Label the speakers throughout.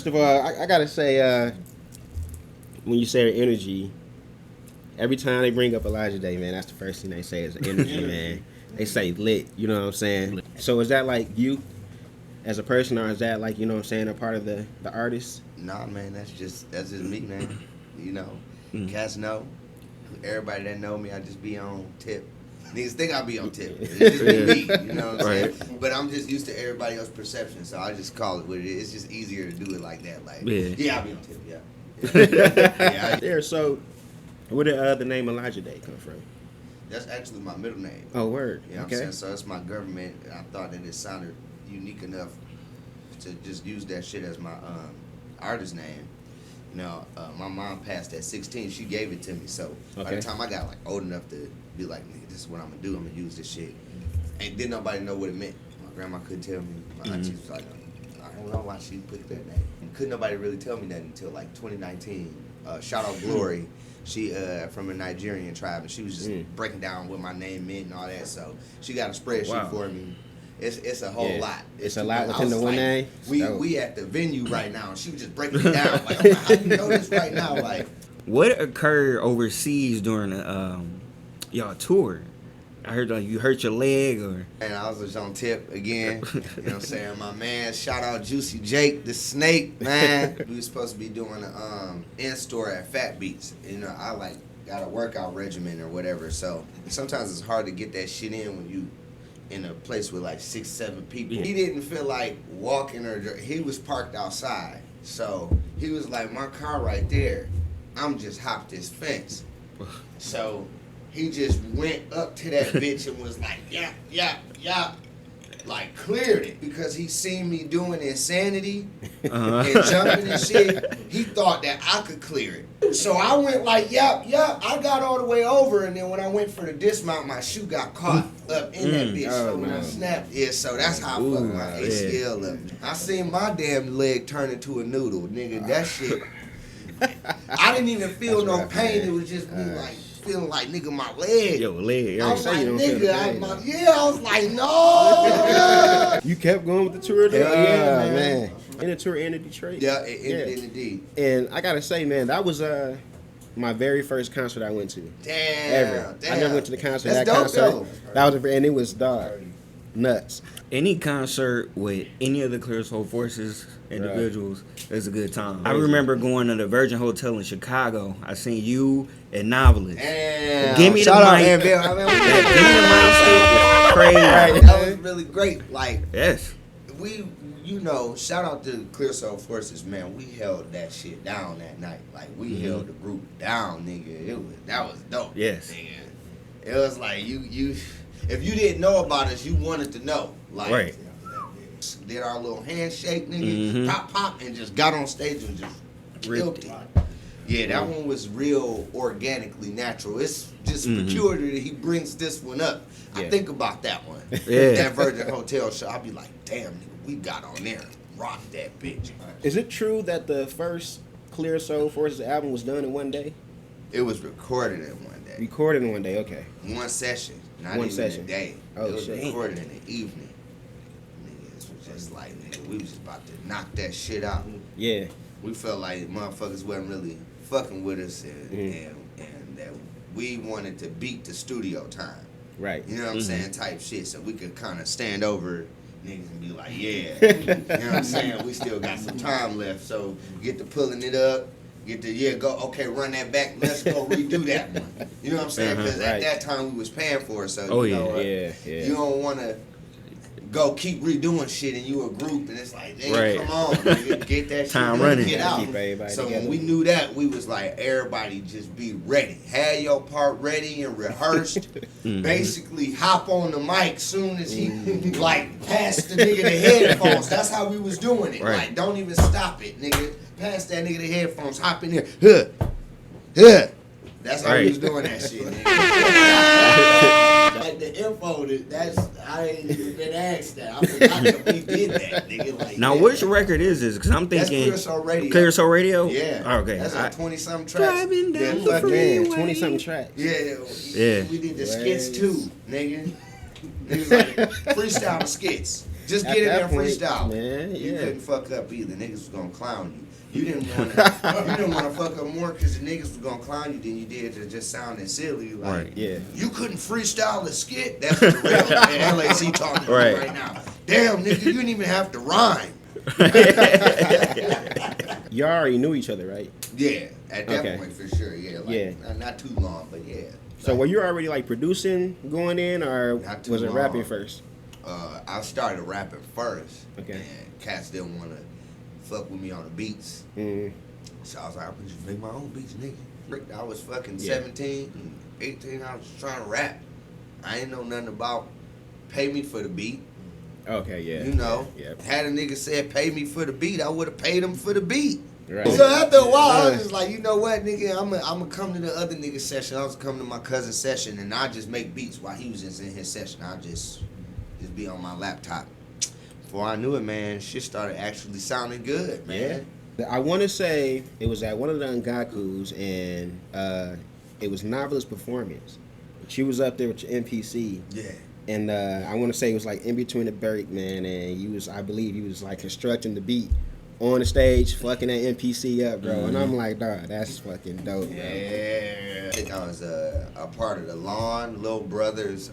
Speaker 1: first of all, I gotta say, when you say energy, every time they bring up Elijah Day, man, that's the first thing they say is energy, man. They say lit, you know what I'm saying? So is that like you as a person, or is that like, you know what I'm saying, a part of the artist?
Speaker 2: Nah, man, that's just me, man. You know, cats know. Everybody that know me, I just be on tip. Niggas think I be on tip. It just be me, you know what I'm saying? But I'm just used to everybody else's perception, so I just call it what it is. It's just easier to do it like that. Like, yeah, I be on tip, yeah.
Speaker 1: Yeah, so where did the name Elijah Day come from?
Speaker 2: That's actually my middle name.
Speaker 1: Oh, word.
Speaker 2: You know what I'm saying? So it's my government, and I thought that it sounded unique enough to just use that shit as my artist name. You know, my mom passed at 16. She gave it to me. So by the time I got like old enough to be like, nigga, this is what I'm gonna do. I'm gonna use this shit. And didn't nobody know what it meant. My grandma couldn't tell me. My auntie was like, I don't know why she put that name. And couldn't nobody really tell me that until like 2019. Shout out Glory. She from a Nigerian tribe, and she was just breaking down what my name meant and all that. So she got a spreadsheet for me. It's a whole lot.
Speaker 1: It's a lot within the one name.
Speaker 2: We at the venue right now, and she was just breaking it down. Like, how do you know this right now? Like,
Speaker 3: what occurred overseas during the y'all tour? I heard like you hurt your leg or.
Speaker 2: And I was just on tip again. You know what I'm saying? My man, shout out Juicy Jake, the Snake, man. We were supposed to be doing the in-store at Fat Beats. You know, I like got a workout regimen or whatever. So sometimes it's hard to get that shit in when you in a place with like 6, 7 people. He didn't feel like walking he was parked outside. So he was like, my car right there, I'm just hopped this fence. So he just went up to that bitch and was like, yeah, like cleared it because he seen me doing insanity and jumping and shit. He thought that I could clear it. So I went like, yep. I got all the way over, and then when I went for the dismount, my shoe got caught up in that bitch. So when I snapped, so that's how I fucked my ACL up. I seen my damn leg turn into a noodle, nigga. That shit. I didn't even feel no pain. It was just me like feeling like, nigga, my leg.
Speaker 1: Yo, leg.
Speaker 2: I was like, nigga, I was like, no.
Speaker 1: You kept going with the tour though?
Speaker 2: Yeah, man.
Speaker 1: And the tour ended in Detroit?
Speaker 2: Yeah, it ended in indeed.
Speaker 1: And I gotta say, man, that was my very first concert I went to.
Speaker 2: Damn.
Speaker 1: I never went to the concert.
Speaker 2: That's
Speaker 1: that
Speaker 2: dope,
Speaker 1: concert.
Speaker 2: though.
Speaker 1: That was, and it was nuts.
Speaker 3: Any concert with any of the Clear Soul Forces individuals is a good time. I remember going to the Virgin Hotel in Chicago. I seen you and Novelist.
Speaker 2: Damn.
Speaker 3: Give me the mic. Give me the mic. It was crazy.
Speaker 2: That was really great. Like,
Speaker 3: yes.
Speaker 2: We, you know, shout out to Clear Soul Forces, man. We held that shit down that night. Like, we held the group down, nigga. That was dope.
Speaker 3: Yes.
Speaker 2: Nigga. It was like you if you didn't know about us, you wanted to know. Like, did our little handshake, nigga, pop, and just got on stage and just ripped it. Yeah, that one was real organically natural. It's just peculiar that he brings this one up. I think about that one. That Virgin Hotel show, I'll be like, damn, nigga, we got on there and rocked that bitch.
Speaker 1: Is it true that the first Clear Soul Forces album was done in one day?
Speaker 2: It was recorded in one day.
Speaker 1: Recorded in one day, okay.
Speaker 2: One session, not
Speaker 1: one
Speaker 2: even
Speaker 1: session.
Speaker 2: a day.
Speaker 1: Oh,
Speaker 2: it was
Speaker 1: shit.
Speaker 2: recorded in the evening. Niggas was just like, nigga, we was just about to knock that shit out.
Speaker 1: Yeah.
Speaker 2: We felt like motherfuckers wasn't really fucking with us and that we wanted to beat the studio time.
Speaker 1: Right.
Speaker 2: You know what I'm saying? Type shit. So we could kind of stand over niggas and be like, yeah. You know what I'm saying? We still got some time left. So get to pulling it up. Get to, go, okay, run that back. Let's go redo that one. You know what I'm saying? Because at that time we was paying for it. So, you know, you don't want to go keep redoing shit and you a group and it's like, hey, come on, nigga, get that
Speaker 3: time
Speaker 2: shit
Speaker 3: running.
Speaker 2: Get out. So when we knew that, we was like, everybody just be ready. Had your part ready and rehearsed. Basically, hop on the mic soon as he like passed the nigga the headphones. That's how we was doing it. Like, don't even stop it, nigga. Pass that nigga the headphones. Hop in there. That's how we was doing that shit, nigga. Like the info, I ain't even been asked that. I forgot that we did that, nigga. Like,
Speaker 3: now, which record is this? Because I'm thinking.
Speaker 2: That's Clear Soul Radio.
Speaker 3: Clear Soul Radio?
Speaker 2: Yeah.
Speaker 3: Oh, okay.
Speaker 2: That's on 20-something tracks.
Speaker 3: Driving down the freeway.
Speaker 1: 20-something tracks.
Speaker 2: Yeah. We did the skits too, nigga. Niggas like freestyle the skits. Just
Speaker 1: At
Speaker 2: get in there
Speaker 1: that
Speaker 2: and
Speaker 1: point,
Speaker 2: freestyle.
Speaker 1: man,
Speaker 2: You
Speaker 1: yeah.
Speaker 2: couldn't fuck up either. Niggas was gonna clown you. You didn't want to fuck up more because the niggas was gonna clown you than you did to just sounding silly. Like,
Speaker 3: Right.
Speaker 1: Yeah.
Speaker 2: you couldn't freestyle a skit. That's what the real LAC talking about
Speaker 3: Right.
Speaker 2: right now. Damn, nigga, you didn't even have to rhyme.
Speaker 1: Y'all already knew each other, right?
Speaker 2: Yeah, at that
Speaker 1: Okay.
Speaker 2: point for sure. Yeah, like,
Speaker 1: Yeah.
Speaker 2: Not too long, but yeah.
Speaker 1: So were you already like producing going in, or
Speaker 2: Not too
Speaker 1: was it
Speaker 2: long.
Speaker 1: rapping first?
Speaker 2: I started rapping first.
Speaker 1: Okay.
Speaker 2: And cats didn't want to fuck with me on the beats.
Speaker 1: Mm.
Speaker 2: So I was like, I can just make my own beats, nigga. I was fucking
Speaker 1: Yeah.
Speaker 2: 17, and 18. I was just trying to rap. I ain't know nothing about pay me for the beat.
Speaker 1: Okay, yeah.
Speaker 2: You know,
Speaker 1: Yeah.
Speaker 2: had a nigga said pay me for the beat, I would have paid him for the beat.
Speaker 1: Right.
Speaker 2: So after a while, I was just like, you know what, nigga, I'm gonna come to the other nigga session. I was coming to my cousin's session, and I just make beats while he was just in his session. I just be on my laptop. Before I knew it, man, shit started actually sounding good, man.
Speaker 1: Yeah. I want to say it was at one of the Ngakus, and it was Novelist Performance. She was up there with your MPC.
Speaker 2: Yeah.
Speaker 1: And I want to say it was like in between the break, man, and I believe you was like constructing the beat on the stage, fucking that NPC up, bro. And I'm like, dog, that's fucking dope, bro.
Speaker 2: Yeah. I think I was a part of the Lawn Little Brothers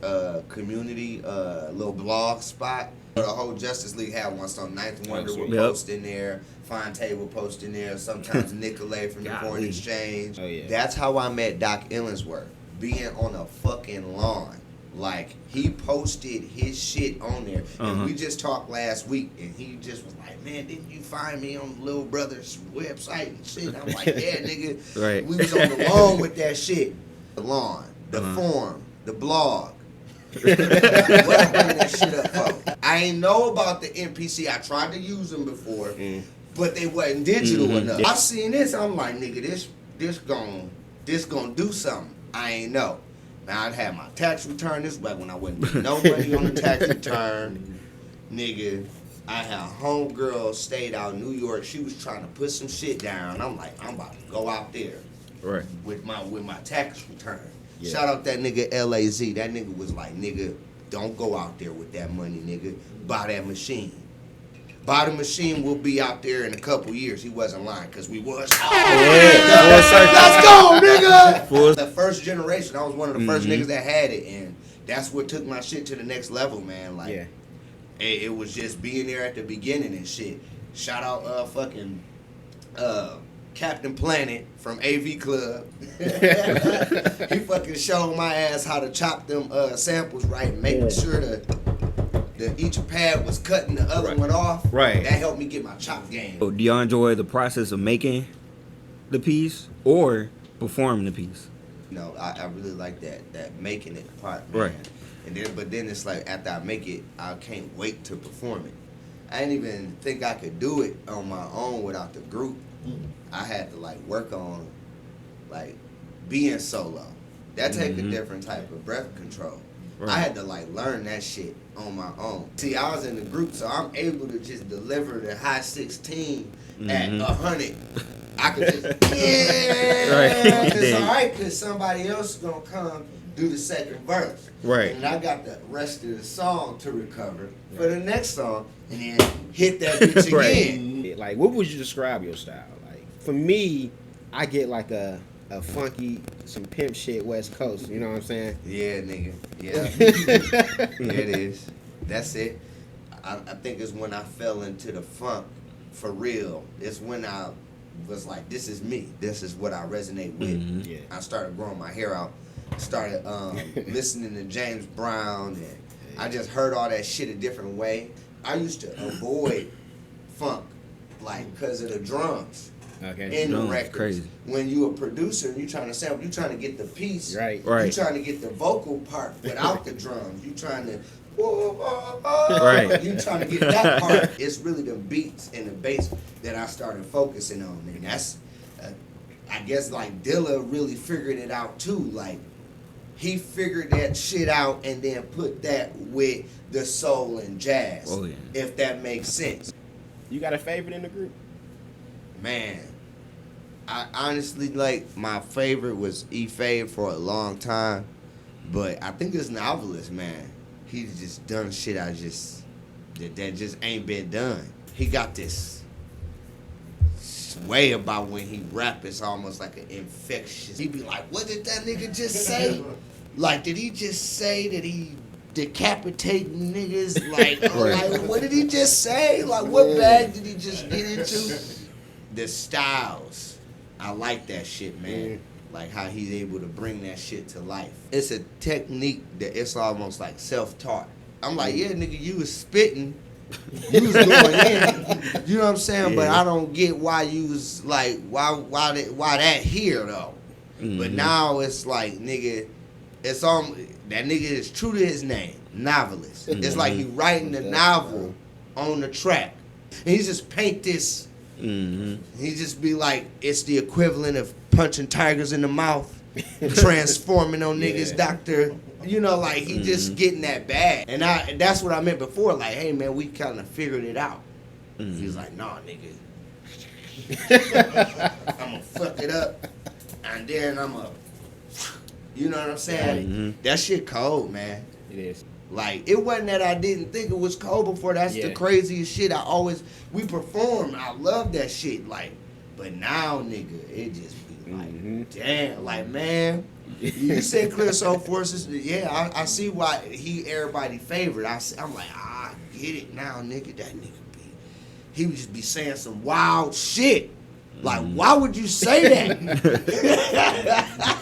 Speaker 2: community, little blog spot. The whole Justice League had one, so Ninth Wonder would post in there, Fonte would post in there, sometimes Nicolay from the Foreign Exchange.
Speaker 1: Oh, yeah.
Speaker 2: That's how I met Doc Illensworth, being on a fucking lawn. Like, he posted his shit on there. And we just talked last week, and he just was like, man, didn't you find me on Little Brother's website and shit? And I'm like, yeah, nigga.
Speaker 3: Right.
Speaker 2: We was on the lawn with that shit. The lawn, the forum, the blog. What I bring that shit up for? I ain't know about the NPC. I tried to use them before, but they wasn't digital enough. I seen this, I'm like, nigga, this gon' do something. I ain't know. Now I'd had my tax return. This back when I wasn't getting no money on the tax return. Nigga, I had a homegirl stayed out in New York. She was trying to put some shit down. I'm like, I'm about to go out there
Speaker 3: Right.
Speaker 2: with my tax return.
Speaker 1: Yeah.
Speaker 2: Shout out that nigga LAZ. That nigga was like, nigga, don't go out there with that money, nigga. Buy that machine. Buy the machine, we'll be out there in a couple years. He wasn't lying, because we was. Let's go, nigga! The first generation, I was one of the first niggas that had it, and that's what took my shit to the next level, man. Like,
Speaker 1: Yeah.
Speaker 2: it was just being there at the beginning and shit. Shout out Captain Planet from AV Club. He fucking showed my ass how to chop them samples right and making sure each pad was cutting the other one off.
Speaker 3: Right.
Speaker 2: That helped me get my chop game.
Speaker 3: So do y'all enjoy the process of making the piece or performing the piece?
Speaker 2: You know, I really like that making it part, man.
Speaker 3: Right.
Speaker 2: But then it's like, after I make it, I can't wait to perform it. I didn't even think I could do it on my own without the group. I had to like work on like being solo. That take a different type of breath control.
Speaker 3: Right.
Speaker 2: I had to like learn that shit on my own. See, I was in the group, so I'm able to just deliver the high 16 at 100. I could just, yeah,
Speaker 3: Right.
Speaker 2: it's all right, because somebody else is going to come do the second verse.
Speaker 3: Right.
Speaker 2: And I got the rest of the song to recover for the next song, and then hit that bitch again.
Speaker 1: Yeah, like, what would you describe your style? Like, for me, I get like a funky, some pimp shit West Coast. You know what I'm saying?
Speaker 2: Yeah, nigga. Yeah. Yeah, it is. That's it. I think it's when I fell into the funk for real. It's when I was like, this is me. This is what I resonate with.
Speaker 1: Yeah.
Speaker 2: I started growing my hair out. Started listening to James Brown, and I just heard all that shit a different way. I used to avoid funk, like, because of the drums.
Speaker 1: Okay.
Speaker 2: In the
Speaker 3: Drums,
Speaker 2: records.
Speaker 3: crazy.
Speaker 2: When you a producer and you trying to sample, you trying to get the piece.
Speaker 1: Right.
Speaker 3: Right.
Speaker 2: You trying to get the vocal part without the drums. You trying to
Speaker 3: Right.
Speaker 2: You trying to get that part. It's really the beats and the bass that I started focusing on, and that's I guess like Dilla really figured it out too. Like, he figured that shit out and then put that with the soul and jazz.
Speaker 3: Oh, yeah.
Speaker 2: If that makes sense.
Speaker 1: You got a favorite in the group?
Speaker 2: Man, I honestly, like, my favorite was E-Fave for a long time, but I think it's Novelist, man. He's just done shit I just that just ain't been done. He got this way about when he rap, it's almost like an infectious. He be like, what did that nigga just say? Like, did he just say that he decapitating niggas? Like, like, what did he just say? Like, what bag did he just get into? The styles, I like that shit, man. Like how he's able to bring that shit to life. It's a technique that it's almost like self-taught. I'm like, yeah, nigga, you was spitting, you was going in. You know what I'm saying? But I don't get why you was like, why that here though. But now it's like, nigga, it's on. That nigga is true to his name, novelist. It's like he writing the novel on the track. And he just paint this. He just be like, it's the equivalent of punching tigers in the mouth, transforming on niggas, doctor. You know, like he just getting that bad. And that's what I meant before. Like, hey man, we kind of figured it out. He's like, nah, nigga, I'm gonna fuck it up, and then I'm gonna. You know what I'm saying? That shit cold, man.
Speaker 1: It is.
Speaker 2: Like, it wasn't that I didn't think it was cold before. That's the craziest shit. We perform. I love that shit. Like, but now, nigga, it just be like, damn. Like, man, you said Clear Soul Forces. Yeah, I see why everybody favorite. I'm like, I get it now, nigga. That nigga he would just be saying some wild shit. Like, why would you say that?